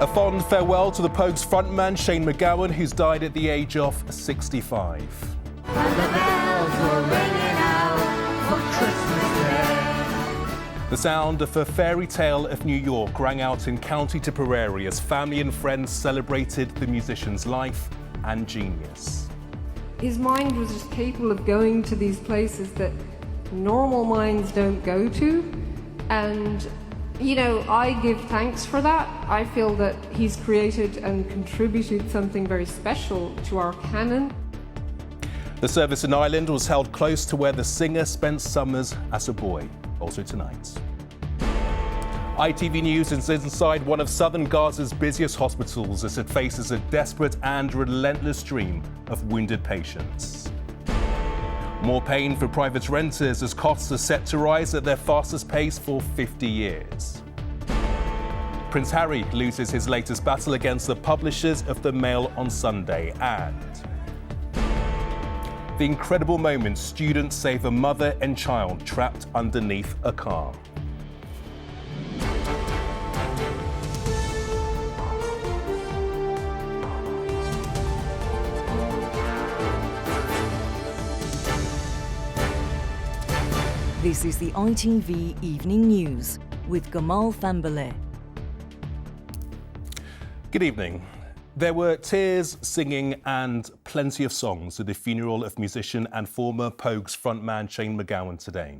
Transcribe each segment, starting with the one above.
A fond farewell to the Pogues frontman Shane MacGowan, who's died at the age of 65. And the bells were ringing out for Christmas Day. The sound of a fairy tale of New York rang out in County Tipperary as family and friends celebrated the musician's life and genius. His mind was just capable of going to these places that normal minds don't go to, and you know, I give thanks for that. I feel that he's created and contributed something very special to our canon. The service in Ireland was held close to where the singer spent summers as a boy, also tonight. ITV News is inside one of southern Gaza's busiest hospitals as it faces a desperate and relentless stream of wounded patients. More pain for private renters as costs are set to rise at their fastest pace for 50 years. Prince Harry loses his latest battle against the publishers of the Mail on Sunday, and the incredible moment students save a mother and child trapped underneath a car. This is the ITV Evening News with Gamal Fambale. Good evening. There were tears, singing and plenty of songs at the funeral of musician and former Pogues frontman Shane MacGowan today.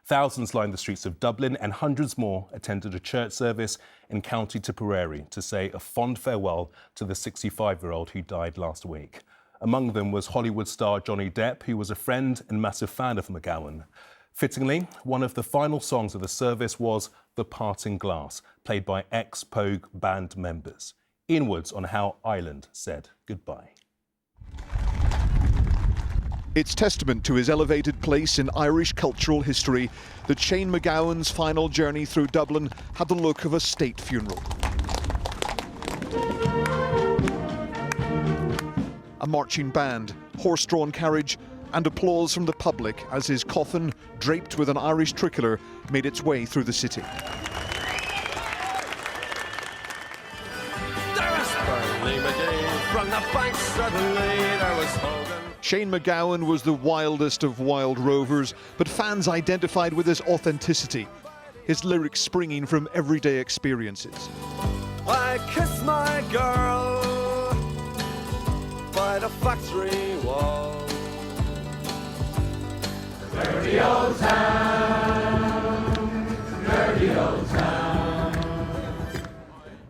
Thousands lined the streets of Dublin and hundreds more attended a church service in County Tipperary to say a fond farewell to the 65-year-old who died last week. Among them was Hollywood star Johnny Depp, who was a friend and massive fan of MacGowan. Fittingly, one of the final songs of the service was The Parting Glass, played by ex-Pogue band members. Ian Woods on how Ireland said goodbye. It's testament to his elevated place in Irish cultural history that Shane MacGowan's final journey through Dublin had the look of a state funeral. A marching band, horse-drawn carriage, and applause from the public as his coffin, draped with an Irish tricolour, made its way through the city. Shane MacGowan was the wildest of wild rovers, but fans identified with his authenticity, his lyrics springing from everyday experiences. I kiss my girl by the factory wall. Dirty old town, dirty old town.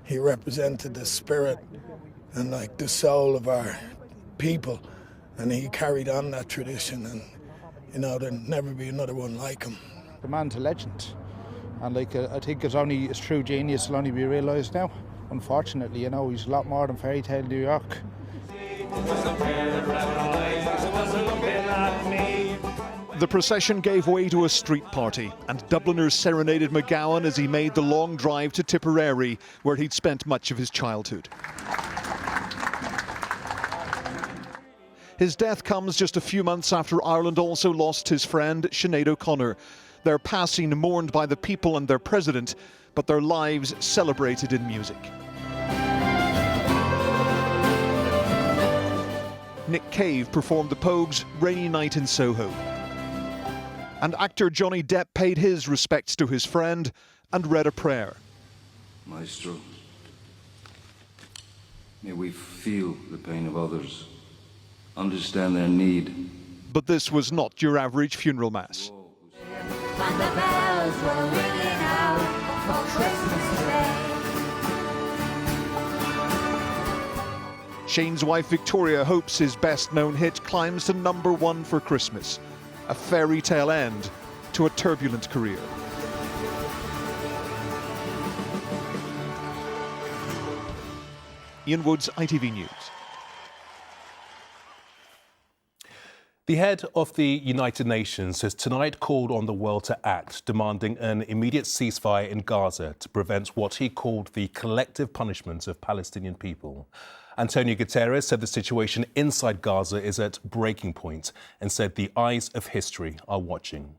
He represented the spirit and like the soul of our people, and he carried on that tradition, and you know, there'll never be another one like him. The man's a legend, and I think his true genius will only be realised now. Unfortunately, you know, he's a lot more than fairy tale New York. The procession gave way to a street party, and Dubliners serenaded MacGowan as he made the long drive to Tipperary, where he'd spent much of his childhood. His death comes just a few months after Ireland also lost his friend Sinead O'Connor. Their passing mourned by the people and their president, but their lives celebrated in music. Nick Cave performed the Pogues' Rainy Night in Soho. And actor Johnny Depp paid his respects to his friend and read a prayer. Maestro, may we feel the pain of others, understand their need. But this was not your average funeral mass. And the bells were ringing out for Christmas Day. Shane's wife Victoria hopes his best-known hit climbs to #1 for Christmas. A fairy tale end to a turbulent career. Ian Woods, ITV News. The head of the United Nations has tonight called on the world to act, demanding an immediate ceasefire in Gaza to prevent what he called the collective punishment of Palestinian people. Antonio Guterres said the situation inside Gaza is at breaking point and said the eyes of history are watching.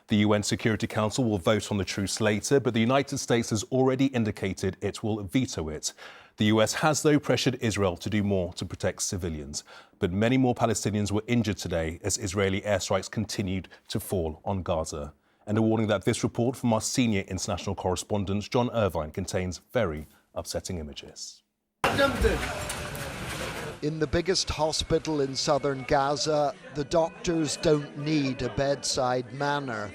The UN Security Council will vote on the truce later, but the United States has already indicated it will veto it. The US has, though, pressured Israel to do more to protect civilians. But many more Palestinians were injured today as Israeli airstrikes continued to fall on Gaza. And a warning that this report from our senior international correspondent, John Irvine, contains very upsetting images. In the biggest hospital in southern Gaza, the doctors don't need a bedside manner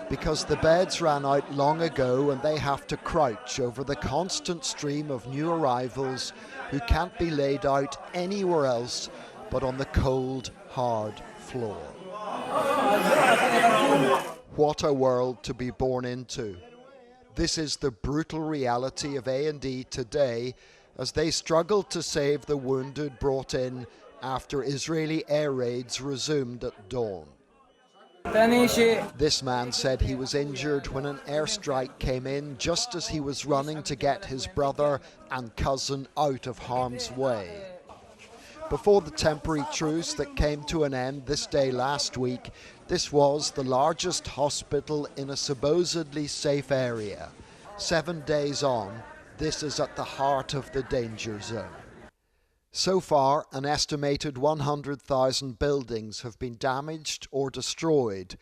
because the beds ran out long ago and they have to crouch over the constant stream of new arrivals who can't be laid out anywhere else but on the cold, hard floor. What a world to be born into. This is the brutal reality of A&E today as they struggled to save the wounded brought in after Israeli air raids resumed at dawn. This man said he was injured when an airstrike came in just as he was running to get his brother and cousin out of harm's way. Before the temporary truce that came to an end this day last week, this was the largest hospital in a supposedly safe area. 7 days on, this is at the heart of the danger zone. So far, an estimated 100,000 buildings have been damaged or destroyed,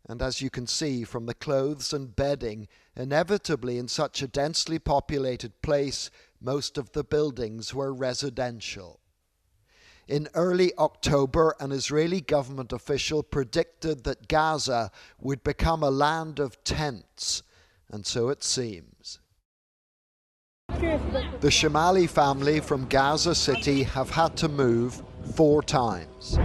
and as you can see from the clothes and bedding, inevitably in such a densely populated place, most of the buildings were residential. In early October, an Israeli government official predicted that Gaza would become a land of tents, and so it seems. The Shamali family from Gaza City have had to move 4 times.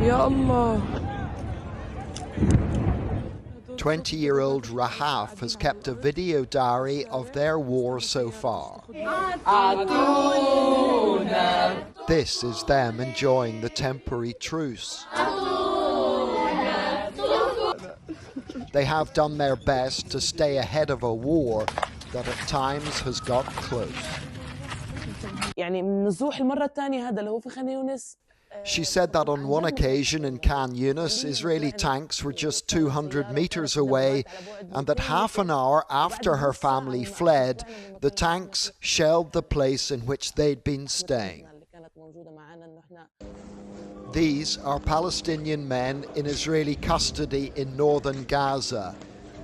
Ya Allah. 20-year-old Rahaf has kept a video diary of their war so far. This is them enjoying the temporary truce. They have done their best to stay ahead of a war that at times has got close. She said that on one occasion in Khan Yunis, Israeli tanks were just 200 meters away, and that half an hour after her family fled, the tanks shelled the place in which they'd been staying. These are Palestinian men in Israeli custody in northern Gaza.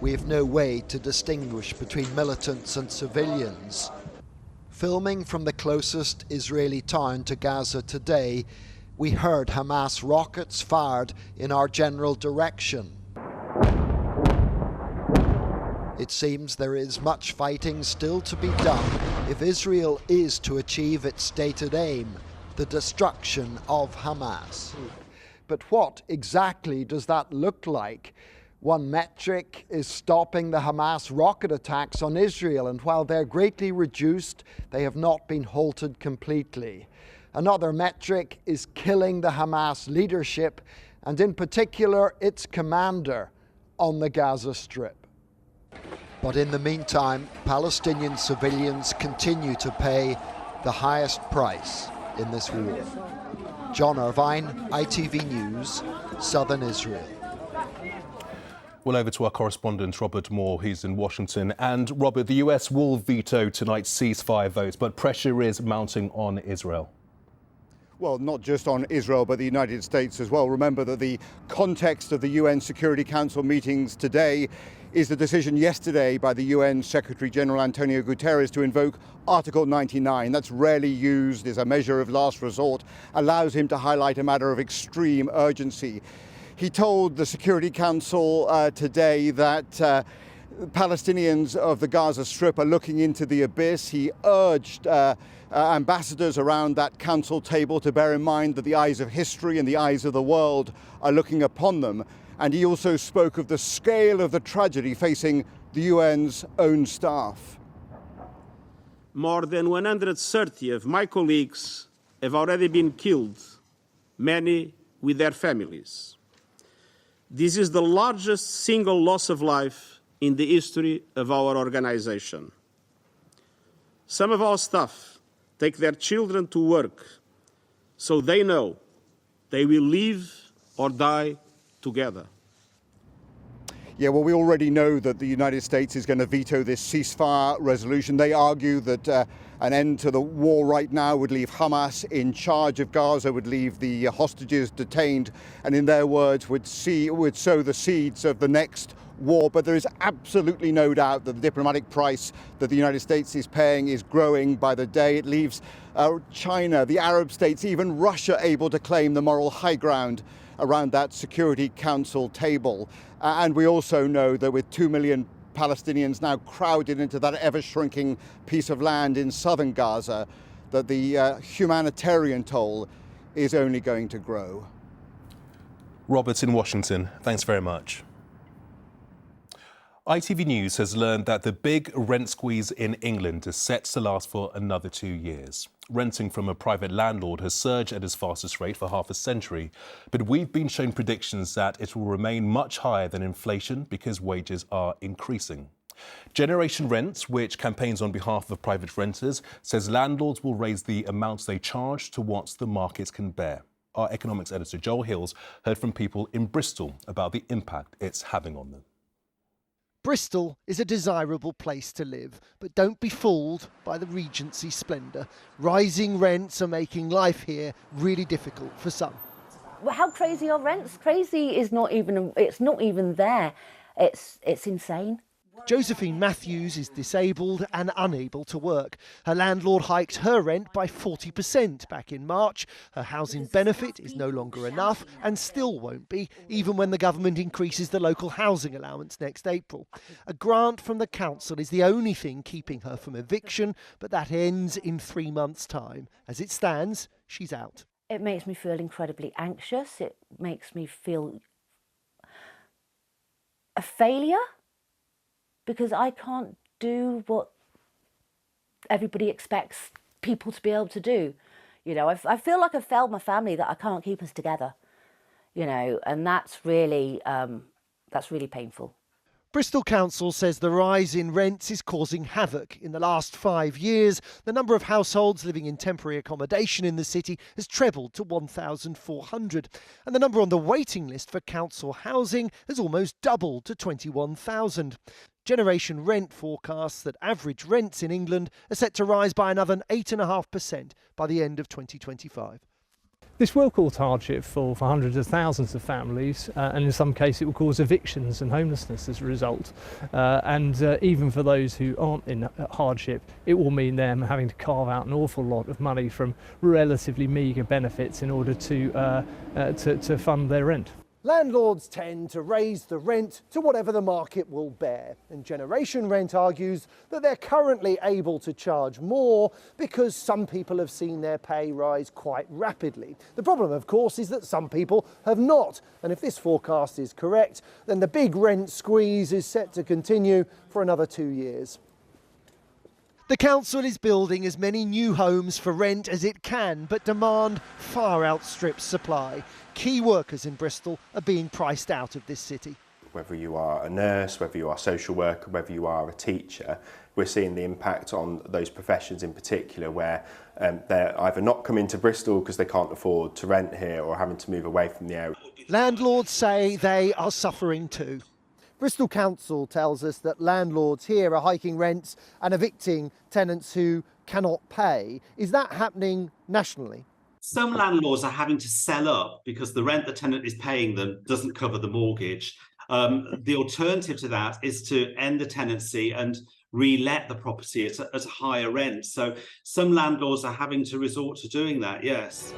We have no way to distinguish between militants and civilians. Filming from the closest Israeli town to Gaza today, we heard Hamas rockets fired in our general direction. It seems there is much fighting still to be done if Israel is to achieve its stated aim, the destruction of Hamas. But what exactly does that look like? One metric is stopping the Hamas rocket attacks on Israel, and while they're greatly reduced, they have not been halted completely. Another metric is killing the Hamas leadership, and in particular its commander, on the Gaza Strip. But in the meantime, Palestinian civilians continue to pay the highest price in this war. John Irvine, ITV News, Southern Israel. Well, over to our correspondent, Robert Moore. He's in Washington. And, Robert, the US will veto tonight's ceasefire vote, but pressure is mounting on Israel. Well, not just on Israel, but the United States as well. Remember that the context of the UN Security Council meetings today is the decision yesterday by the UN Secretary General Antonio Guterres to invoke Article 99. That's rarely used as a measure of last resort, allows him to highlight a matter of extreme urgency. He told the Security Council today that Palestinians of the Gaza Strip are looking into the abyss. He urged ambassadors around that council table to bear in mind that the eyes of history and the eyes of the world are looking upon them. And he also spoke of the scale of the tragedy facing the UN's own staff. More than 130 of my colleagues have already been killed, many with their families. This is the largest single loss of life in the history of our organization. Some of our staff take their children to work so they know they will live or die together. Yeah, well, we already know that the United States is going to veto this ceasefire resolution. They argue that an end to the war right now would leave Hamas in charge of Gaza, would leave the hostages detained, and in their words, would sow the seeds of the next war. But there is absolutely no doubt that the diplomatic price that the United States is paying is growing by the day. It leaves China, the Arab states, even Russia able to claim the moral high ground around that Security Council table. And we also know that with 2 million Palestinians now crowded into that ever-shrinking piece of land in southern Gaza, that the humanitarian toll is only going to grow. Robert in Washington, thanks very much. ITV News has learned that the big rent squeeze in England is set to last for another 2 years. Renting from a private landlord has surged at its fastest rate for half a century, but we've been shown predictions that it will remain much higher than inflation because wages are increasing. Generation Rent, which campaigns on behalf of private renters, says landlords will raise the amounts they charge to what the market can bear. Our economics editor Joel Hills heard from people in Bristol about the impact it's having on them. Bristol is a desirable place to live, but don't be fooled by the Regency splendour. Rising rents are making life here really difficult for some. Well, how crazy are rents? Crazy is not even, it's not even there. It's insane. Josephine Matthews is disabled and unable to work. Her landlord hiked her rent by 40% back in March. Her housing benefit is no longer enough and still won't be, even when the government increases the local housing allowance next April. A grant from the council is the only thing keeping her from eviction, but that ends in 3 months' time. As it stands, she's out. It makes me feel incredibly anxious. It makes me feel a failure, because I can't do what everybody expects people to be able to do. You know, I feel like I've failed my family, that I can't keep us together, you know, and that's really painful. Bristol Council says the rise in rents is causing havoc. In the last 5 years, the number of households living in temporary accommodation in the city has trebled to 1,400. And the number on the waiting list for council housing has almost doubled to 21,000. Generation Rent forecasts that average rents in England are set to rise by another 8.5% by the end of 2025. This will cause hardship for hundreds of thousands of families, and in some cases it will cause evictions and homelessness as a result. And even for those who aren't in hardship, it will mean them having to carve out an awful lot of money from relatively meagre benefits in order to fund their rent. Landlords tend to raise the rent to whatever the market will bear, and Generation Rent argues that they're currently able to charge more because some people have seen their pay rise quite rapidly. The problem, of course, is that some people have not, and if this forecast is correct, then the big rent squeeze is set to continue for another 2 years. The council is building as many new homes for rent as it can, but demand far outstrips supply. Key workers in Bristol are being priced out of this city. Whether you are a nurse, whether you are a social worker, whether you are a teacher, we're seeing the impact on those professions in particular where they're either not coming to Bristol because they can't afford to rent here or having to move away from the area. Landlords say they are suffering too. Bristol Council tells us that landlords here are hiking rents and evicting tenants who cannot pay. Is that happening nationally? Some landlords are having to sell up because the rent the tenant is paying them doesn't cover the mortgage. The alternative to that is to end the tenancy and re-let the property at a higher rent. So some landlords are having to resort to doing that, yes.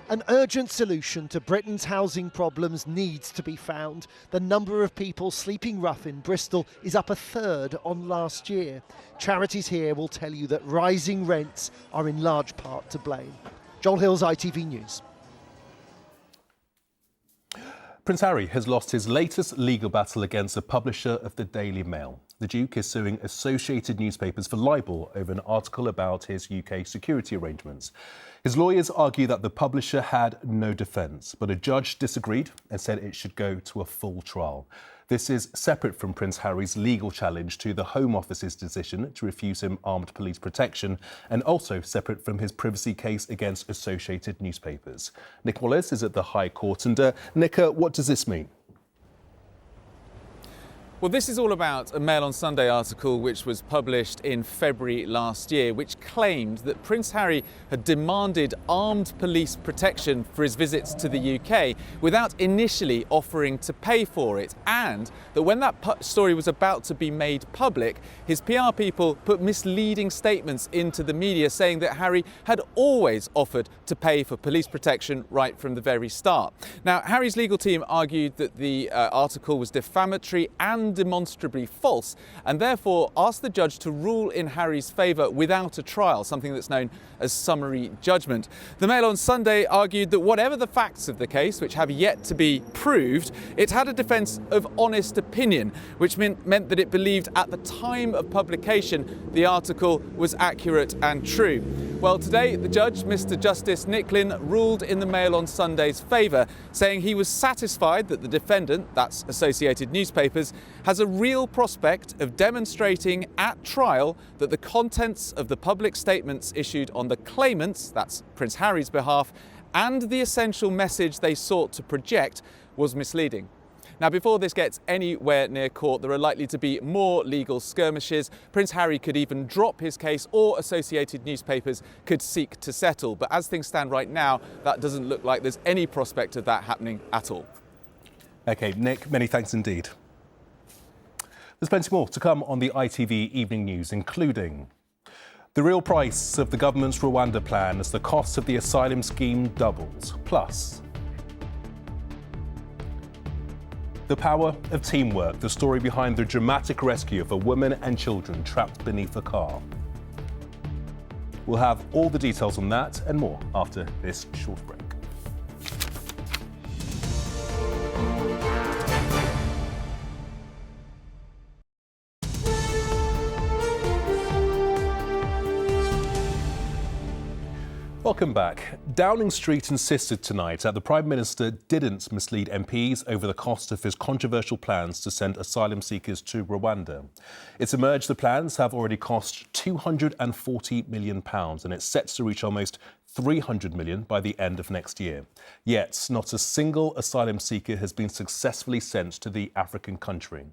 An urgent solution to Britain's housing problems needs to be found. The number of people sleeping rough in Bristol is up 1/3 on last year. Charities here will tell you that rising rents are in large part to blame. Joel Hills, ITV News. Prince Harry has lost his latest legal battle against the publisher of the Daily Mail. The Duke is suing Associated Newspapers for libel over an article about his UK security arrangements. His lawyers argue that the publisher had no defence, but a judge disagreed and said it should go to a full trial. This is separate from Prince Harry's legal challenge to the Home Office's decision to refuse him armed police protection, and also separate from his privacy case against Associated Newspapers. Nick Wallace is at the High Court. And Nick, what does this mean? Well, this is all about a Mail on Sunday article which was published in February last year, which claimed that Prince Harry had demanded armed police protection for his visits to the UK without initially offering to pay for it, and that when that story was about to be made public, his PR people put misleading statements into the media saying that Harry had always offered to pay for police protection right from the very start. Now, Harry's legal team argued that the article was defamatory and demonstrably false, and therefore asked the judge to rule in Harry's favour without a trial, something that's known as summary judgment. The Mail on Sunday argued that whatever the facts of the case, which have yet to be proved, it had a defence of honest opinion, which meant that it believed at the time of publication the article was accurate and true. Well, today the judge, Mr. Justice Nicklin, ruled in the Mail on Sunday's favour, saying he was satisfied that the defendant, that's Associated Newspapers, has a real prospect of demonstrating at trial that the contents of the public statements issued on the claimants, that's Prince Harry's behalf, and the essential message they sought to project was misleading. Now, before this gets anywhere near court, there are likely to be more legal skirmishes. Prince Harry could even drop his case, or Associated Newspapers could seek to settle. But as things stand right now, that doesn't look like there's any prospect of that happening at all. OK, Nick, many thanks indeed. There's plenty more to come on the ITV Evening News, including the real price of the government's Rwanda plan as the cost of the asylum scheme doubles. Plus, the power of teamwork, the story behind the dramatic rescue of a woman and children trapped beneath a car. We'll have all the details on that and more after this short break. Welcome back. Downing Street insisted tonight that the Prime Minister didn't mislead MPs over the cost of his controversial plans to send asylum seekers to Rwanda. It's emerged the plans have already cost £240 million, and it's set to reach almost £300 million by the end of next year. Yet, not a single asylum seeker has been successfully sent to the African country.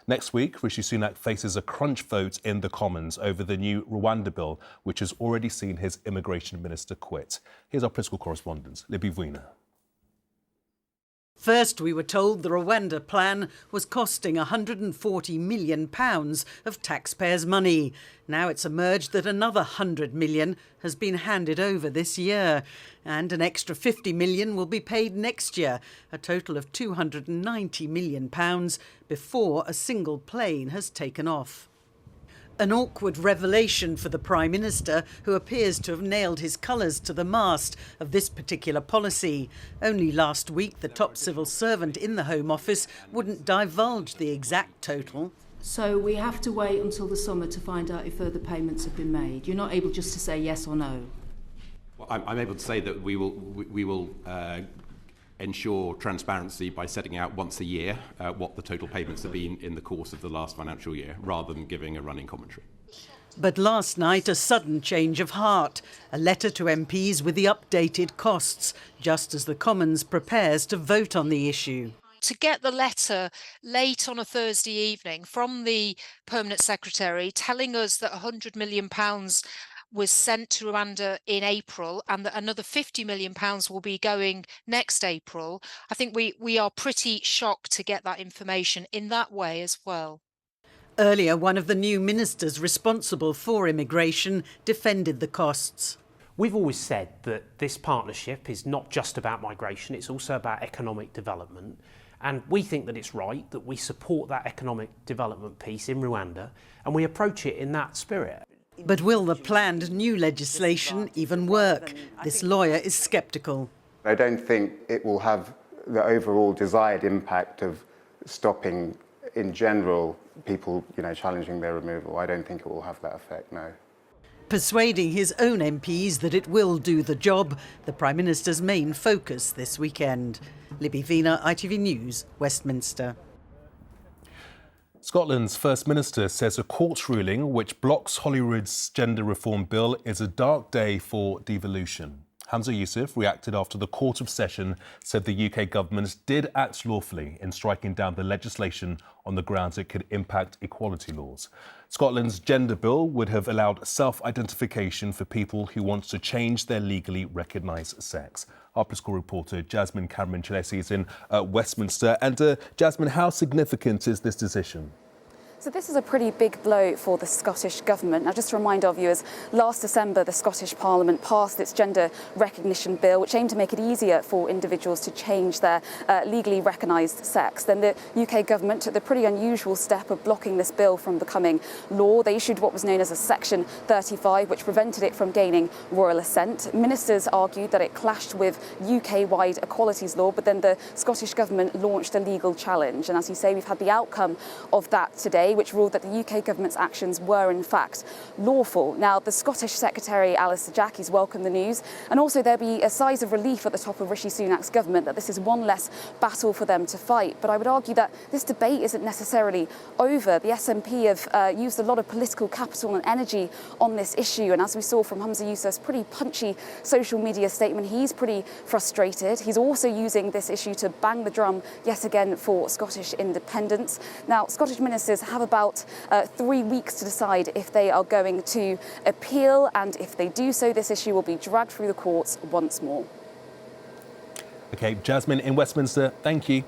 Next week, Rishi Sunak faces a crunch vote in the Commons over the new Rwanda bill, which has already seen his immigration minister quit. Here's our political correspondent, Libby Wiener. First, we were told the Rwanda plan was costing £140 million of taxpayers' money. Now it's emerged that another £100 million has been handed over this year, and an extra £50 million will be paid next year, a total of £290 million before a single plane has taken off. An awkward revelation for the Prime Minister, who appears to have nailed his colours to the mast of this particular policy. Only last week, the top civil servant in the Home Office wouldn't divulge the exact total. So we have to wait until the summer to find out if further payments have been made. You're not able just to say yes or no? Well, I'm able to say that we will ensure transparency by setting out once a year what the total payments have been in the course of the last financial year, rather than giving a running commentary. But last night, a sudden change of heart. A letter to MPs with the updated costs, just as the Commons prepares to vote on the issue. To get the letter late on a Thursday evening from the Permanent Secretary telling us that £100 million was sent to Rwanda in April and that another £50 million will be going next April, I think we are pretty shocked to get that information in that way as well. Earlier, one of the new ministers responsible for immigration defended the costs. We've always said that this partnership is not just about migration, it's also about economic development. And we think that it's right that we support that economic development piece in Rwanda, and we approach it in that spirit. But will the planned new legislation even work? This lawyer is sceptical. I don't think it will have the overall desired impact of stopping, in general, people, challenging their removal. I don't think it will have that effect, no. Persuading his own MPs that it will do the job, the Prime Minister's main focus this weekend. Libby Wiener, ITV News, Westminster. Scotland's First Minister says a court ruling which blocks Holyrood's gender reform bill is a dark day for devolution. Hamza Youssef reacted after the Court of Session said the UK government did act lawfully in striking down the legislation on the grounds it could impact equality laws. Scotland's gender bill would have allowed self-identification for people who want to change their legally recognised sex. Our political reporter Jasmine Cameron-Chilesi is in Westminster. And Jasmine, how significant is this decision? So this is a pretty big blow for the Scottish Government. Now, just to remind our viewers, last December, the Scottish Parliament passed its gender recognition bill, which aimed to make it easier for individuals to change their legally recognised sex. Then the UK Government took the pretty unusual step of blocking this bill from becoming law. They issued what was known as a Section 35, which prevented it from gaining royal assent. Ministers argued that it clashed with UK-wide equalities law, but then the Scottish Government launched a legal challenge. And as you say, we've had the outcome of that today, which ruled that the UK government's actions were in fact lawful. Now, the Scottish Secretary Alistair Jackie's welcomed the news, and also there'll be a sigh of relief at the top of Rishi Sunak's government that this is one less battle for them to fight. But I would argue that this debate isn't necessarily over. The SNP have used a lot of political capital and energy on this issue, and as we saw from Hamza Youssef's pretty punchy social media statement, he's pretty frustrated. He's also using this issue to bang the drum yet again for Scottish independence. Now, Scottish ministers have about 3 weeks to decide if they are going to appeal, and if they do so, this issue will be dragged through the courts once more. OK, Jasmine in Westminster, thank you.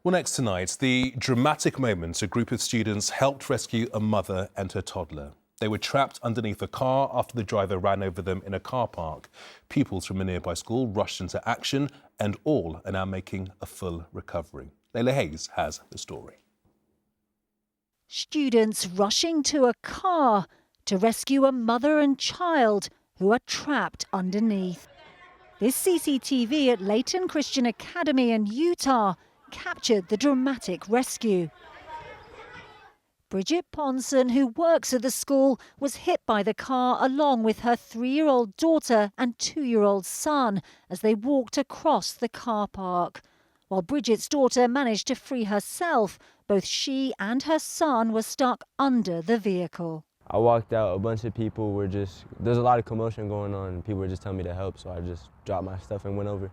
Well, next tonight, the dramatic moment a group of students helped rescue a mother and her toddler. They were trapped underneath a car after the driver ran over them in a car park. Pupils from a nearby school rushed into action, and all are now making a full recovery. Layla Hayes has the story. Students rushing to a car to rescue a mother and child who are trapped underneath. This CCTV at Layton Christian Academy in Utah captured the dramatic rescue. Bridget Ponson, who works at the school, was hit by the car along with her 3-year-old daughter and 2-year-old son as they walked across the car park. While Bridget's daughter managed to free herself, both she and her son were stuck under the vehicle. I walked out, a bunch of people were there's a lot of commotion going on, and people were just telling me to help, so I just dropped my stuff and went over.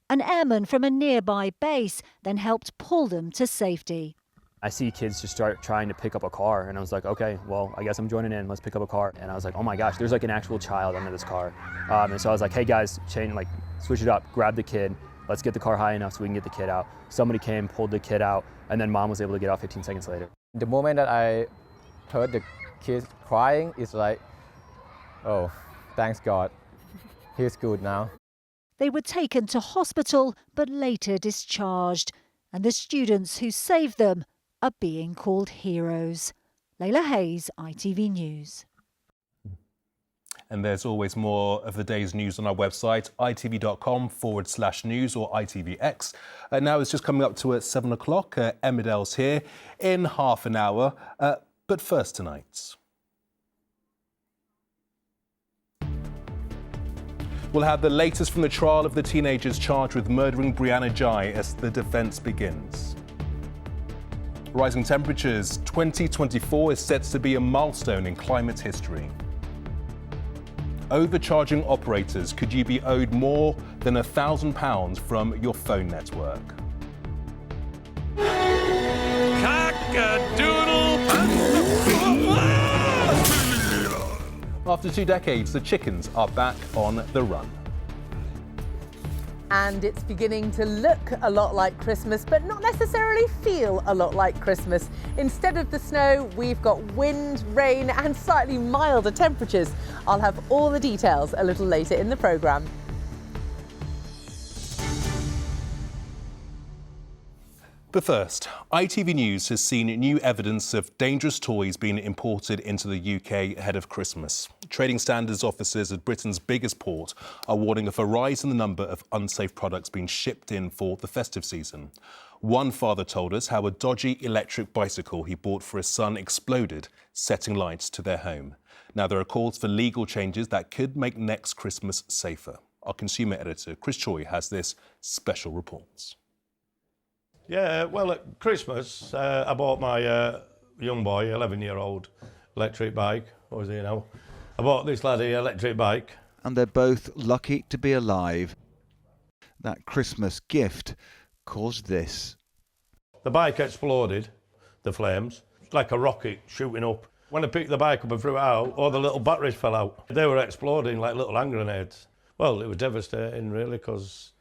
An airman from a nearby base then helped pull them to safety. I see kids just start trying to pick up a car, and I was like, okay, well, I guess I'm joining in, let's pick up a car. And I was like, oh my gosh, there's like an actual child under this car. And so I was like, hey guys, switch it up, grab the kid. Let's get the car high enough so we can get the kid out. Somebody came, pulled the kid out, and then mom was able to get out 15 seconds later. The moment that I heard the kid crying, it's like, oh, thanks God, he's good now. They were taken to hospital but later discharged, and the students who saved them are being called heroes. Layla Hayes, ITV News. And there's always more of the day's news on our website, itv.com/news or ITVX. Now it's just coming up to 7 o'clock. Emmerdale's here in half an hour. But first tonight, we'll have the latest from the trial of the teenagers charged with murdering Brianna Ghey as the defence begins. Rising temperatures, 2024 is set to be a milestone in climate history. Overcharging operators, could you be owed more than £1,000 from your phone network? After 2 decades, the chickens are back on the run. And it's beginning to look a lot like Christmas, but not necessarily feel a lot like Christmas. Instead of the snow, we've got wind, rain, and slightly milder temperatures. I'll have all the details a little later in the programme. But first, ITV News has seen new evidence of dangerous toys being imported into the UK ahead of Christmas. Trading standards officers at Britain's biggest port are warning of a rise in the number of unsafe products being shipped in for the festive season. One father told us how a dodgy electric bicycle he bought for his son exploded, setting lights to their home. Now there are calls for legal changes that could make next Christmas safer. Our consumer editor, Chris Choi, has this special report. Yeah, well, at Christmas, I bought my young boy, 11-year-old, electric bike. What is he now? I bought this laddie electric bike. And they're both lucky to be alive. That Christmas gift caused this. The bike exploded, the flames. It's like a rocket shooting up. When I picked the bike up and threw it out, all the little batteries fell out. They were exploding like little hand grenades. Well, it was devastating, really, because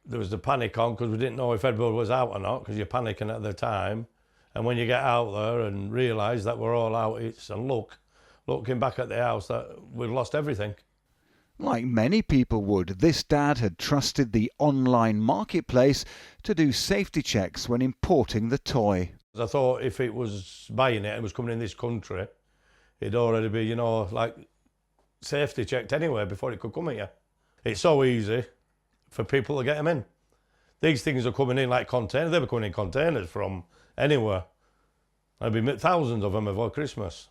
there was the panic on, because we didn't know if everybody was out or not, because you're panicking at the time. And when you get out there and realise that we're all out, and looking back at the house, that we've lost everything. Like many people would, this dad had trusted the online marketplace to do safety checks when importing the toy. I thought if it was buying it and was coming in this country, it'd already be, you know, like safety checked anyway before it could come here. It's so easy for people to get them in. These things are coming in like containers. They were coming in containers from anywhere. There'd be thousands of them before Christmas.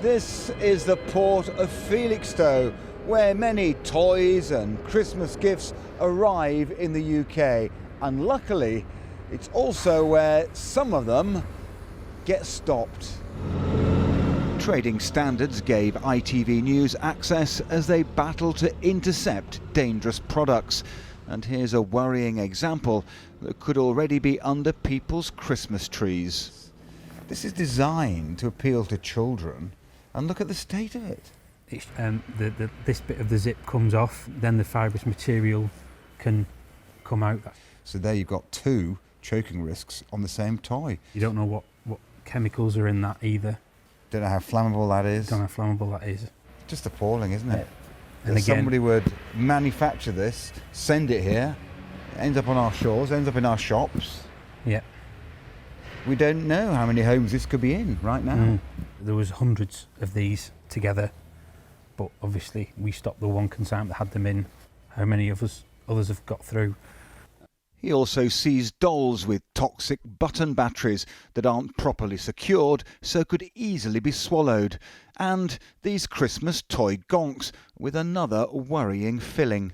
This is the port of Felixstowe, where many toys and Christmas gifts arrive in the UK. And luckily, it's also where some of them get stopped. Trading Standards gave ITV News access as they battle to intercept dangerous products. And here's a worrying example that could already be under people's Christmas trees. This is designed to appeal to children, and look at the state of it. It's, this bit of the zip comes off, then the fibrous material can come out. So there you've got two choking risks on the same toy. You don't know what chemicals are in that either. Don't know how flammable that is. Don't know how flammable that is. Just appalling, isn't it? And that again, somebody would manufacture this, send it here, it ends up on our shores, ends up in our shops. Yeah. We don't know how many homes this could be in right now. There was hundreds of these together, but obviously we stopped the one consignment that had them in. How many of us others have got through? He also sees dolls with toxic button batteries that aren't properly secured, so could easily be swallowed. And these Christmas toy gonks with another worrying filling.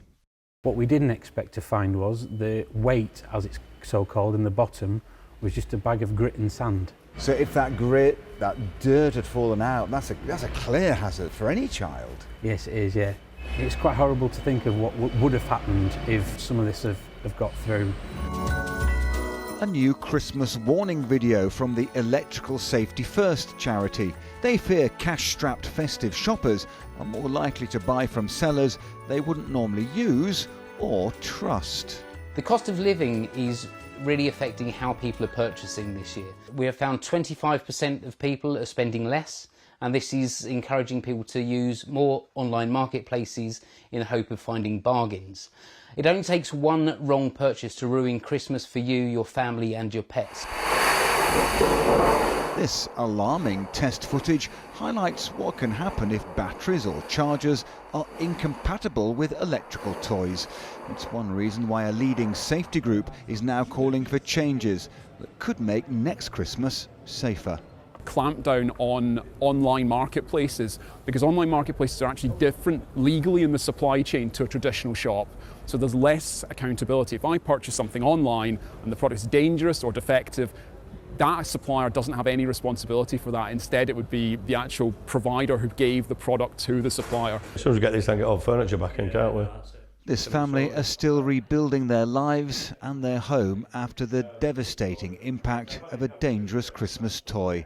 What we didn't expect to find was the weight, as it's so called, in the bottom was just a bag of grit and sand. So if that grit, that dirt had fallen out, that's a clear hazard for any child. Yes, it is, yeah. It's quite horrible to think of what would have happened if some of this have got through. A new Christmas warning video from the Electrical Safety First charity. They fear cash-strapped festive shoppers are more likely to buy from sellers they wouldn't normally use or trust. The cost of living is really affecting how people are purchasing this year. We have found 25% of people are spending less, and this is encouraging people to use more online marketplaces in the hope of finding bargains. It only takes one wrong purchase to ruin Christmas for you, your family and your pets. This alarming test footage highlights what can happen if batteries or chargers are incompatible with electrical toys. It's one reason why a leading safety group is now calling for changes that could make next Christmas safer. Clamp down on online marketplaces, because online marketplaces are actually different legally in the supply chain to a traditional shop. So there's less accountability. If I purchase something online and the product is dangerous or defective, that supplier doesn't have any responsibility for that. Instead, it would be the actual provider who gave the product to the supplier. As soon as we get this thing, get all furniture back in, can't we? This family are still rebuilding their lives and their home after the devastating impact of a dangerous Christmas toy.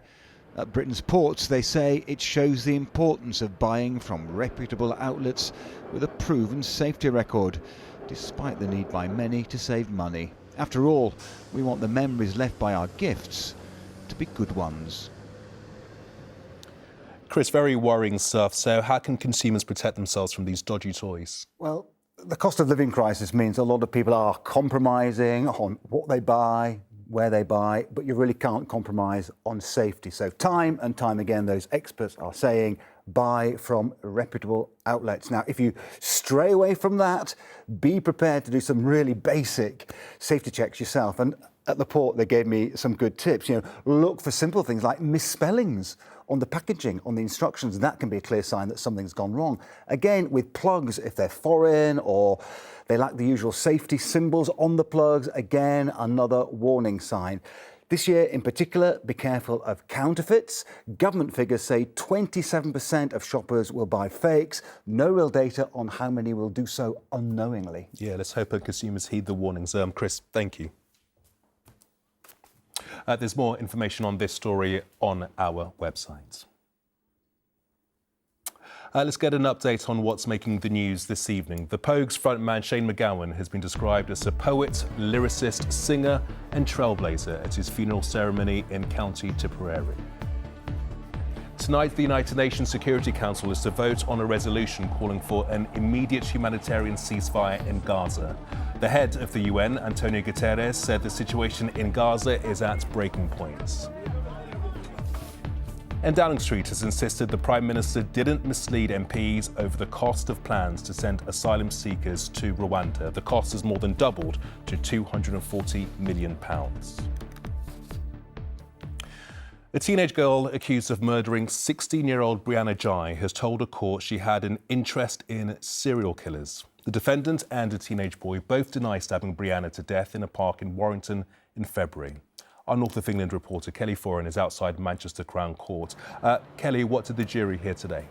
At Britain's ports, they say it shows the importance of buying from reputable outlets with a proven safety record, despite the need by many to save money. After all, we want the memories left by our gifts to be good ones. Chris, very worrying stuff. So how can consumers protect themselves from these dodgy toys? Well, the cost of living crisis means a lot of people are compromising on what they buy, where they buy, but you really can't compromise on safety. So time and time again, those experts are saying, buy from reputable outlets. Now, if you stray away from that, be prepared to do some really basic safety checks yourself. And at the port, they gave me some good tips. Look for simple things like misspellings on the packaging, on the instructions. That can be a clear sign that something's gone wrong. Again, with plugs, if they're foreign or they lack the usual safety symbols on the plugs, again, another warning sign. This year in particular, be careful of counterfeits. Government figures say 27% of shoppers will buy fakes. No real data on how many will do so unknowingly. Yeah, let's hope consumers heed the warnings. Chris, thank you. There's more information on this story on our website. Let's get an update on what's making the news this evening. The Pogues frontman Shane MacGowan has been described as a poet, lyricist, singer and trailblazer at his funeral ceremony in County Tipperary. Tonight, the United Nations Security Council is to vote on a resolution calling for an immediate humanitarian ceasefire in Gaza. The head of the UN, Antonio Guterres, said the situation in Gaza is at breaking points. And Downing Street has insisted the Prime Minister didn't mislead MPs over the cost of plans to send asylum seekers to Rwanda. The cost has more than doubled to £240 million. A teenage girl accused of murdering 16-year-old Brianna Ghey has told a court she had an interest in serial killers. The defendant and a teenage boy both deny stabbing Brianna to death in a park in Warrington in February. Our North of England reporter Kelly Foran is outside Manchester Crown Court. Kelly, what did the jury hear today?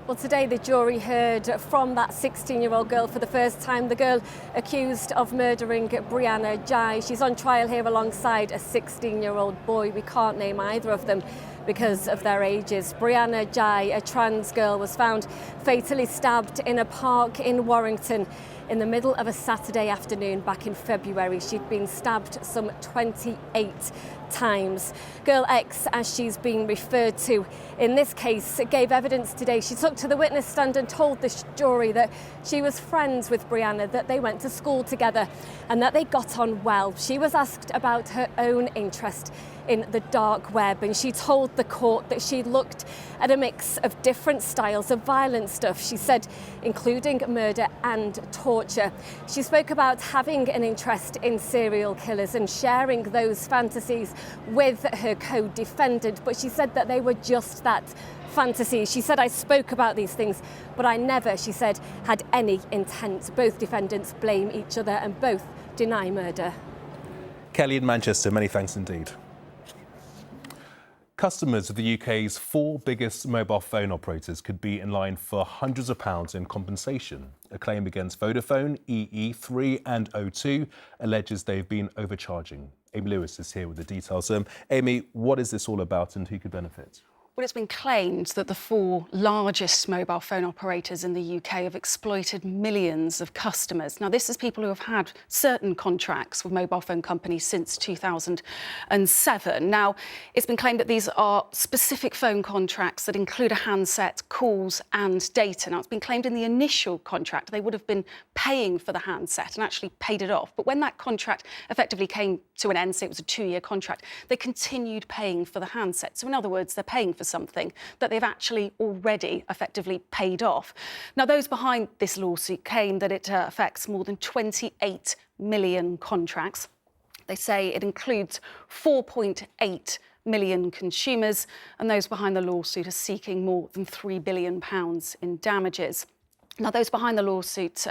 Well, today the jury heard from that 16-year-old girl for the first time, the girl accused of murdering Brianna Ghey. She's on trial here alongside a 16-year-old boy. We can't name either of them because of their ages. Brianna Ghey, a trans girl, was found fatally stabbed in a park in Warrington in the middle of a Saturday afternoon back in February. She'd been stabbed some 28 times. Girl X, as she's been referred to in this case, gave evidence today. She took to the witness stand and told the jury that she was friends with Brianna, that they went to school together and that they got on well. She was asked about her own interest in the dark web, and she told the court that she looked at a mix of different styles of violent stuff, she said, including murder and torture. She spoke about having an interest in serial killers and sharing those fantasies with her co-defendant, but she said that they were just that, fantasies. She said, I spoke about these things, but I never, she said, had any intent. Both defendants blame each other and both deny murder. Kelly in Manchester, many thanks indeed. Customers of the UK's 4 biggest mobile phone operators could be in line for hundreds of pounds in compensation. A claim against Vodafone, EE, 3 and O2 alleges they've been overcharging. Amy Lewis is here with the details. Amy, what is this all about and who could benefit? Well, it's been claimed that the 4 largest mobile phone operators in the UK have exploited millions of customers. Now, this is people who have had certain contracts with mobile phone companies since 2007. Now, it's been claimed that these are specific phone contracts that include a handset, calls and data. Now, it's been claimed in the initial contract they would have been paying for the handset and actually paid it off. But when that contract effectively came to an end, so it was a 2-year contract, they continued paying for the handset. So in other words, they're paying for something that they've actually already effectively paid off. Now, those behind this lawsuit claim that it affects more than 28 million contracts. They say it includes 4.8 million consumers, and those behind the lawsuit are seeking more than £3 billion in damages. Now, those behind the lawsuit,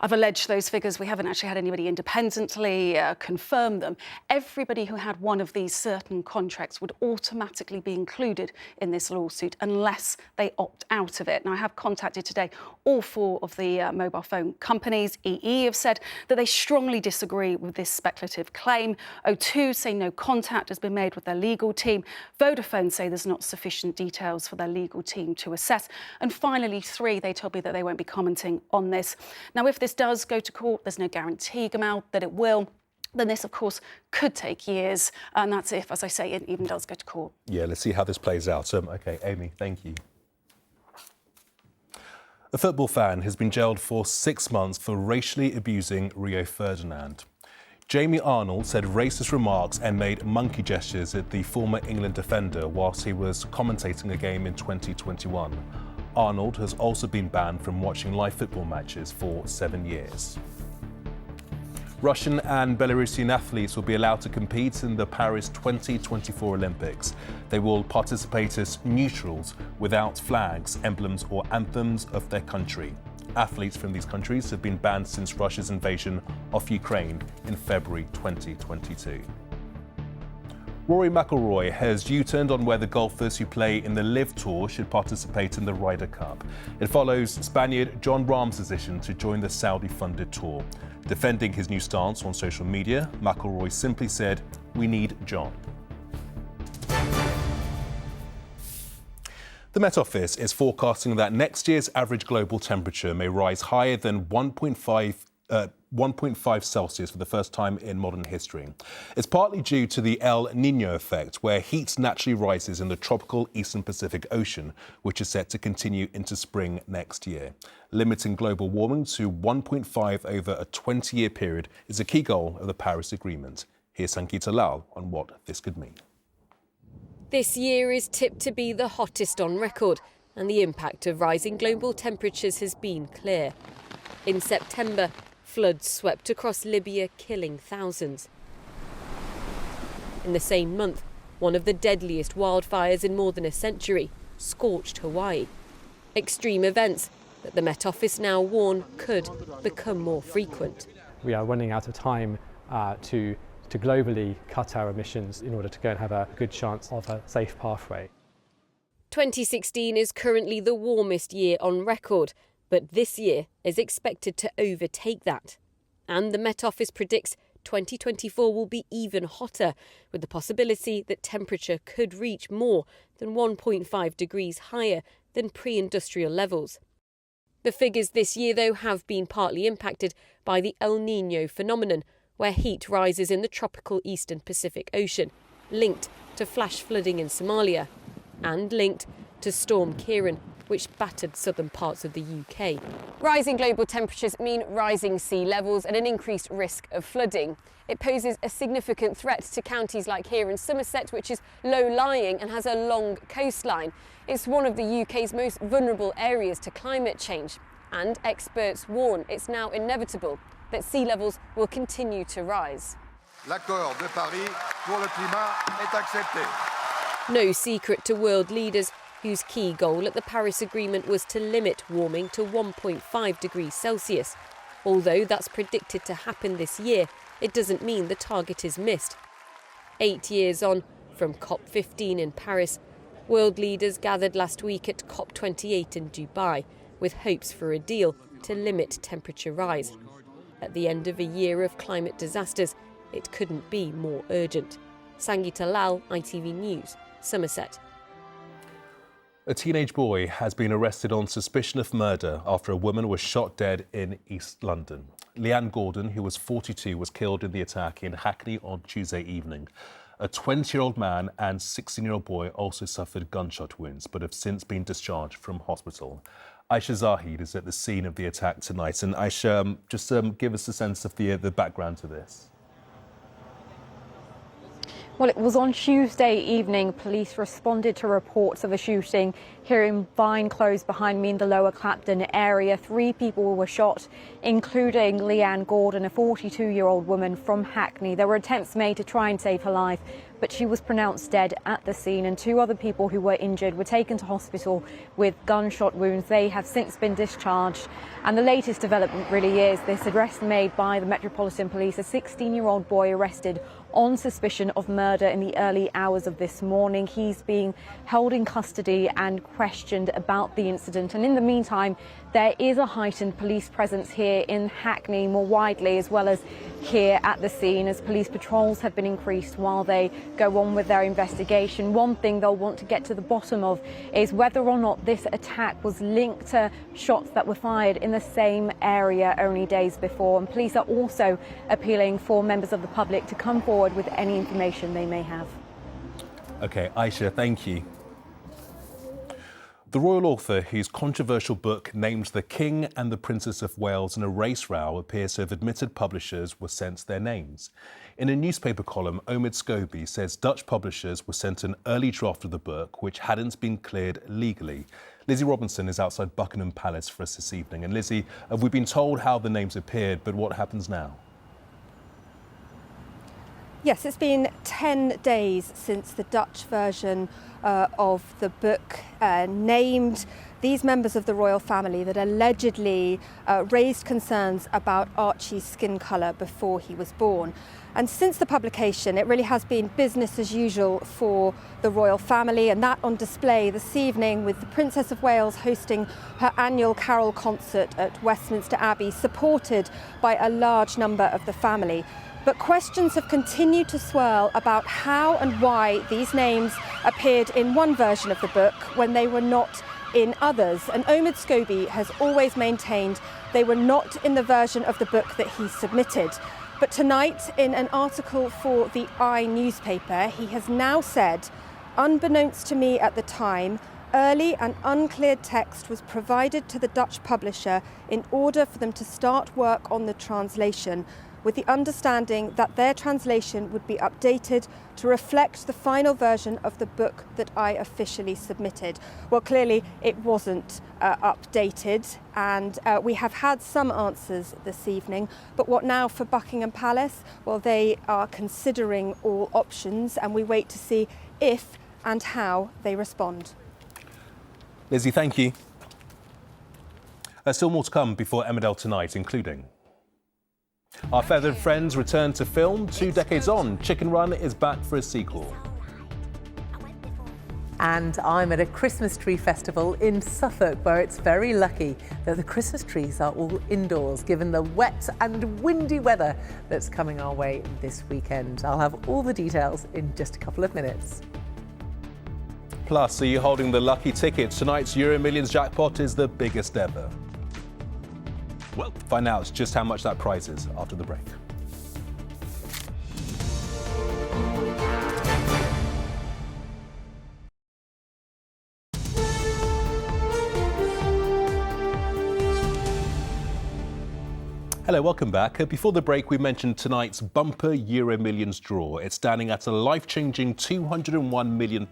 I've alleged those figures. We haven't actually had anybody independently confirm them. Everybody who had one of these certain contracts would automatically be included in this lawsuit unless they opt out of it. Now, I have contacted today all 4 of the mobile phone companies. EE have said that they strongly disagree with this speculative claim. O2 say no contact has been made with their legal team. Vodafone say there's not sufficient details for their legal team to assess. And finally, 3, they told me that they won't be commenting on this. Now, if this does go to court, there's no guarantee, Gamal, that it will. Then this, of course, could take years. And that's if, as I say, it even does go to court. Yeah, let's see how this plays out. OK, Amy, thank you. A football fan has been jailed for 6 months for racially abusing Rio Ferdinand. Jamie Arnold said racist remarks and made monkey gestures at the former England defender whilst he was commentating a game in 2021. Arnold has also been banned from watching live football matches for 7 years. Russian and Belarusian athletes will be allowed to compete in the Paris 2024 Olympics. They will participate as neutrals without flags, emblems or anthems of their country. Athletes from these countries have been banned since Russia's invasion of Ukraine in February 2022. Rory McIlroy has U-turned on whether golfers who play in the Live Tour should participate in the Ryder Cup. It follows Spaniard Jon Rahm's decision to join the Saudi-funded tour. Defending his new stance on social media, McIlroy simply said, "We need John." The Met Office is forecasting that next year's average global temperature may rise higher than 1.5 Celsius for the first time in modern history. It's partly due to the El Niño effect, where heat naturally rises in the tropical Eastern Pacific Ocean, which is set to continue into spring next year. Limiting global warming to 1.5 over a 20-year period is a key goal of the Paris Agreement. Here's Sangeeta Lal on what this could mean. This year is tipped to be the hottest on record, and the impact of rising global temperatures has been clear. In September, floods swept across Libya, killing thousands. In the same month, one of the deadliest wildfires in more than a century scorched Hawaii. Extreme events that the Met Office now warn could become more frequent. We are running out of time to globally cut our emissions in order to go and have a good chance of a safe pathway. 2016 is currently the warmest year on record, but this year is expected to overtake that. And the Met Office predicts 2024 will be even hotter, with the possibility that temperature could reach more than 1.5 degrees higher than pre-industrial levels. The figures this year, though, have been partly impacted by the El Niño phenomenon, where heat rises in the tropical Eastern Pacific Ocean, linked to flash flooding in Somalia, and linked to Storm Ciarán, which battered southern parts of the UK. Rising global temperatures mean rising sea levels and an increased risk of flooding. It poses a significant threat to counties like here in Somerset, which is low-lying and has a long coastline. It's one of the UK's most vulnerable areas to climate change, and experts warn it's now inevitable that sea levels will continue to rise. L'accord de Paris pour le climat est accepté. No secret to world leaders whose key goal at the Paris Agreement was to limit warming to 1.5 degrees Celsius. Although that's predicted to happen this year, it doesn't mean the target is missed. 8 years on from COP15 in Paris, world leaders gathered last week at COP28 in Dubai, with hopes for a deal to limit temperature rise. At the end of a year of climate disasters, it couldn't be more urgent. Sangeeta Lal, ITV News, Somerset. A teenage boy has been arrested on suspicion of murder after a woman was shot dead in East London. Leanne Gordon, who was 42, was killed in the attack in Hackney on Tuesday evening. A 20-year-old man and 16-year-old boy also suffered gunshot wounds, but have since been discharged from hospital. Aisha Zahid is at the scene of the attack tonight. And Aisha, just give us a sense of the background to this. Well, it was on Tuesday evening. Police responded to reports of a shooting here in Vine Close behind me in the Lower Clapton area. 3 people were shot, including Leanne Gordon, a 42-year-old woman from Hackney. There were attempts made to try and save her life, but she was pronounced dead at the scene, and 2 other people who were injured were taken to hospital with gunshot wounds. They have since been discharged. And the latest development really is this arrest made by the Metropolitan Police, a 16-year-old boy arrested on suspicion of murder in the early hours of this morning. He's being held in custody and questioned about the incident. And in the meantime, there is a heightened police presence here in Hackney more widely, as well as here at the scene, as police patrols have been increased while they go on with their investigation. One thing they'll want to get to the bottom of is whether or not this attack was linked to shots that were fired in the same area only days before. And police are also appealing for members of the public to come forward with any information they may have. OK, Aisha, thank you. The royal author, whose controversial book named the King and the Princess of Wales in a race row appears to have admitted publishers were sent their names. In a newspaper column, Omid Scobie says Dutch publishers were sent an early draft of the book, which hadn't been cleared legally. Lizzie Robinson is outside Buckingham Palace for us this evening. And Lizzie, have we been told how the names appeared, but what happens now? Yes, it's been 10 days since the Dutch version of the book named these members of the royal family that allegedly raised concerns about Archie's skin colour before he was born. And since the publication, it really has been business as usual for the royal family, and that on display this evening with the Princess of Wales hosting her annual carol concert at Westminster Abbey, supported by a large number of the family. But questions have continued to swirl about how and why these names appeared in one version of the book when they were not in others. And Omid Scobie has always maintained they were not in the version of the book that he submitted. But tonight, in an article for the newspaper, he has now said, unbeknownst to me at the time, early and uncleared text was provided to the Dutch publisher in order for them to start work on the translation, with the understanding that their translation would be updated to reflect the final version of the book that I officially submitted. Well, clearly it wasn't updated, and we have had some answers this evening, but what now for Buckingham Palace? Well, they are considering all options, and we wait to see if and how they respond. Lizzie, thank you. There's still more to come before Emmerdale tonight, including our feathered friends return to film 2 decades on. Chicken Run is back for a sequel. And I'm at a Christmas tree festival in Suffolk, where it's very lucky that the Christmas trees are all indoors, given the wet and windy weather that's coming our way this weekend. I'll have all the details in just a couple of minutes. Plus, are you holding the lucky ticket? Tonight's Euro Millions jackpot is the biggest ever. Well, find out just how much that prize is after the break. Hello, welcome back. Before the break, we mentioned tonight's bumper Euro Millions draw. It's standing at a life-changing £201 million,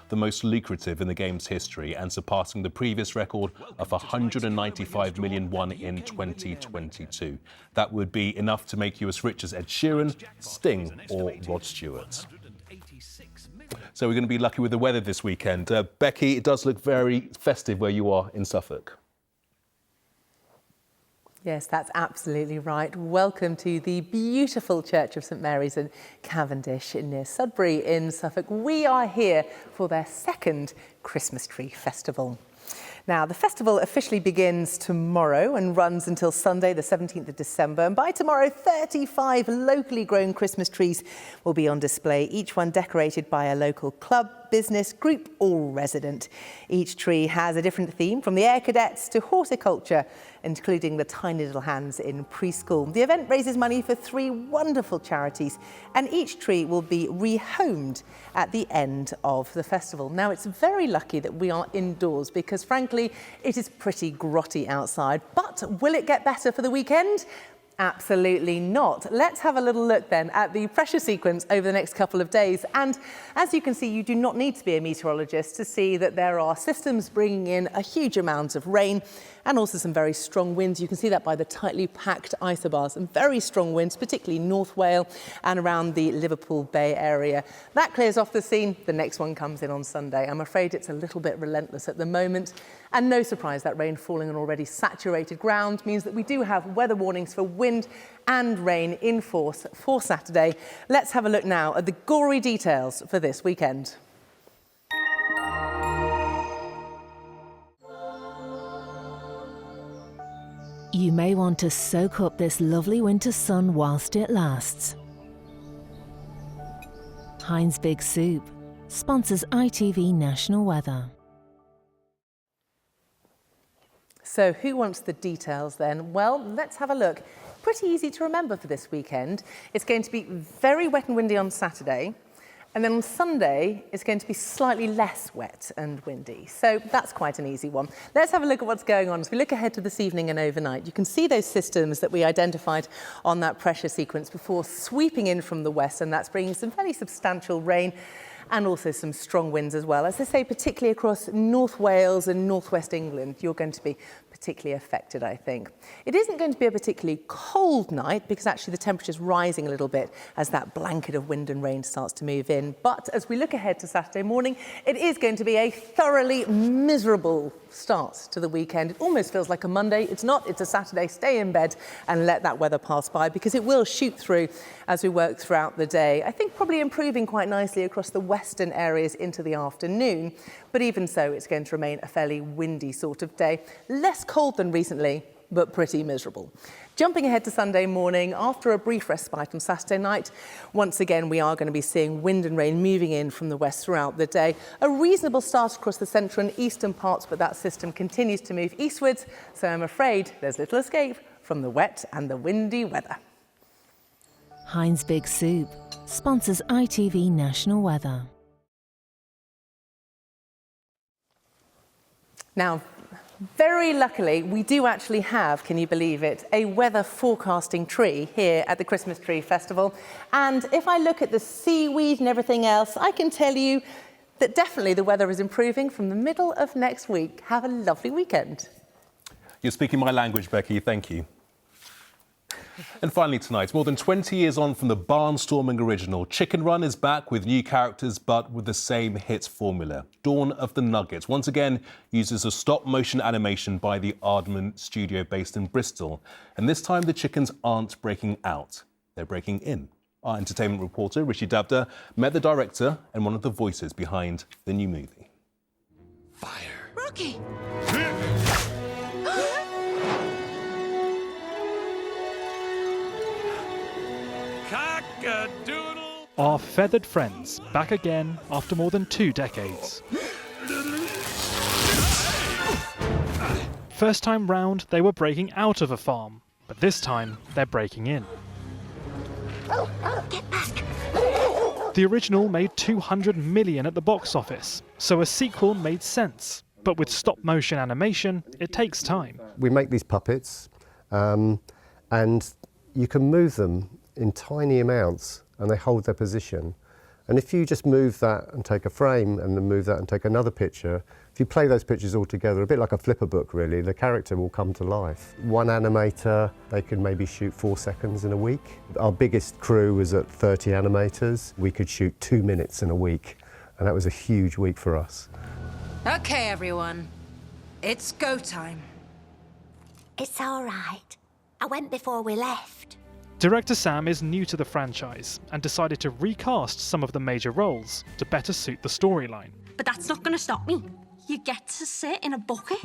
the most lucrative in the game's history, and surpassing the previous record of £195 million won in 2022. That would be enough to make you as rich as Ed Sheeran, Sting or Rod Stewart. So we're going to be lucky with the weather this weekend. Becky, it does look very festive where you are in Suffolk. Yes, that's absolutely right. Welcome to the beautiful Church of St Mary's in Cavendish near Sudbury in Suffolk. We are here for their second Christmas tree festival. Now, the festival officially begins tomorrow and runs until Sunday, the 17th of December. And by tomorrow, 35 locally grown Christmas trees will be on display, each one decorated by a local club, business, group or resident. Each tree has a different theme, from the Air Cadets to horticulture, including the Tiny Little Hands in preschool. The event raises money for 3 wonderful charities, and each tree will be rehomed at the end of the festival. Now, it's very lucky that we are indoors because, frankly, it is pretty grotty outside. But will it get better for the weekend? Absolutely not. Let's have a little look then at the pressure sequence over the next couple of days. And as you can see, you do not need to be a meteorologist to see that there are systems bringing in a huge amount of rain and also some very strong winds. You can see that by the tightly packed isobars, and very strong winds, particularly North Wales and around the Liverpool Bay area. That clears off the scene. The next one comes in on Sunday. I'm afraid it's a little bit relentless at the moment. And no surprise, that rain falling on already saturated ground means that we do have weather warnings for wind and rain in force for Saturday. Let's have a look now at the gory details for this weekend. You may want to soak up this lovely winter sun whilst it lasts. Heinz Big Soup sponsors ITV National Weather. So who wants the details then? Well, let's have a look. Pretty easy to remember for this weekend. It's going to be very wet and windy on Saturday. And then on Sunday, it's going to be slightly less wet and windy. So that's quite an easy one. Let's have a look at what's going on. As we look ahead to this evening and overnight, you can see those systems that we identified on that pressure sequence before sweeping in from the west, and that's bringing some fairly substantial rain and also some strong winds as well. As I say, particularly across North Wales and northwest England, you're going to be particularly affected, I think. It isn't going to be a particularly cold night because actually the temperature's rising a little bit as that blanket of wind and rain starts to move in. But as we look ahead to Saturday morning, it is going to be a thoroughly miserable start to the weekend. It almost feels like a Monday. It's not, it's a Saturday. Stay in bed and let that weather pass by because it will shoot through as we work throughout the day. I think probably improving quite nicely across the western areas into the afternoon. But even so, it's going to remain a fairly windy sort of day. Less cold than recently, but pretty miserable. Jumping ahead to Sunday morning, after a brief respite on Saturday night, once again we are going to be seeing wind and rain moving in from the west throughout the day. A reasonable start across the central and eastern parts, but that system continues to move eastwards, so I'm afraid there's little escape from the wet and the windy weather. Heinz Big Soup sponsors ITV National Weather. Now, very luckily, we do actually have, can you believe it, a weather forecasting tree here at the Christmas Tree Festival. And if I look at the seaweed and everything else, I can tell you that definitely the weather is improving from the middle of next week. Have a lovely weekend. You're speaking my language, Becky. Thank you. And finally tonight, more than 20 years on from the barnstorming original, Chicken Run is back with new characters but with the same hit formula. Dawn of the Nugget once again uses a stop-motion animation by the Aardman studio based in Bristol. And this time the chickens aren't breaking out, they're breaking in. Our entertainment reporter, Rishi Dabda, met the director and one of the voices behind the new movie. Fire. Rocky! Cock-a-doodle! Our feathered friends back again after more than 2 decades. First time round, they were breaking out of a farm, but this time they're breaking in. Get back! The original made 200 million at the box office, so a sequel made sense. But with stop-motion animation, it takes time. We make these puppets, and you can move them in tiny amounts and they hold their position. And if you just move that and take a frame and then move that and take another picture, if you play those pictures all together, a bit like a flipper book really, the character will come to life. One animator, they could maybe shoot 4 seconds in a week. Our biggest crew was at 30 animators. We could shoot 2 minutes in a week, and that was a huge week for us. Okay, everyone, it's go time. It's all right. I went before we left. Director Sam is new to the franchise and decided to recast some of the major roles to better suit the storyline. But that's not going to stop me. You get to sit in a bucket.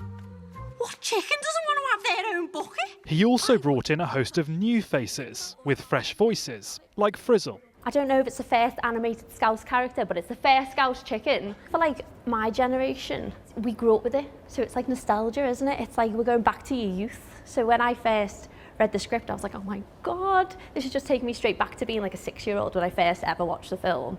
What chicken doesn't want to have their own bucket? He also brought in a host of new faces with fresh voices, like Frizzle. I don't know if it's the first animated Scouse character, but it's the first Scouse chicken. For like my generation, we grew up with it. So it's like nostalgia, isn't it? It's like we're going back to your youth. So when I first read the script, I was like, oh my God, this is just taking me straight back to being like a 6-year-old when I first ever watched the film.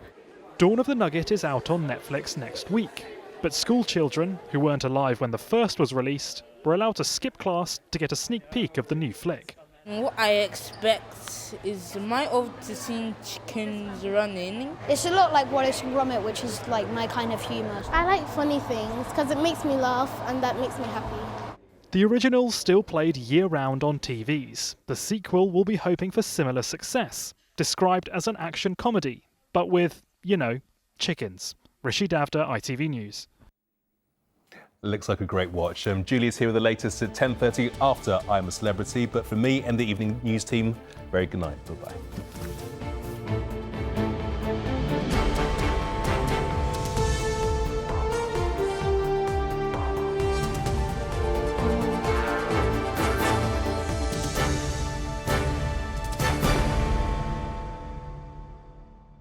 Dawn of the Nugget is out on Netflix next week, but school children who weren't alive when the first was released were allowed to skip class to get a sneak peek of the new flick. What I expect is my of to see chickens running. It's a lot like Wallace and Gromit, which is like my kind of humour. I like funny things because it makes me laugh and that makes me happy. The original still played year-round on TVs. The sequel will be hoping for similar success, described as an action comedy, but with, you know, chickens. Rishi Davda, ITV News. Looks like a great watch. Julie's here with the latest at 10:30 after I'm a Celebrity. But for me and the Evening News team, very good night. Bye-bye.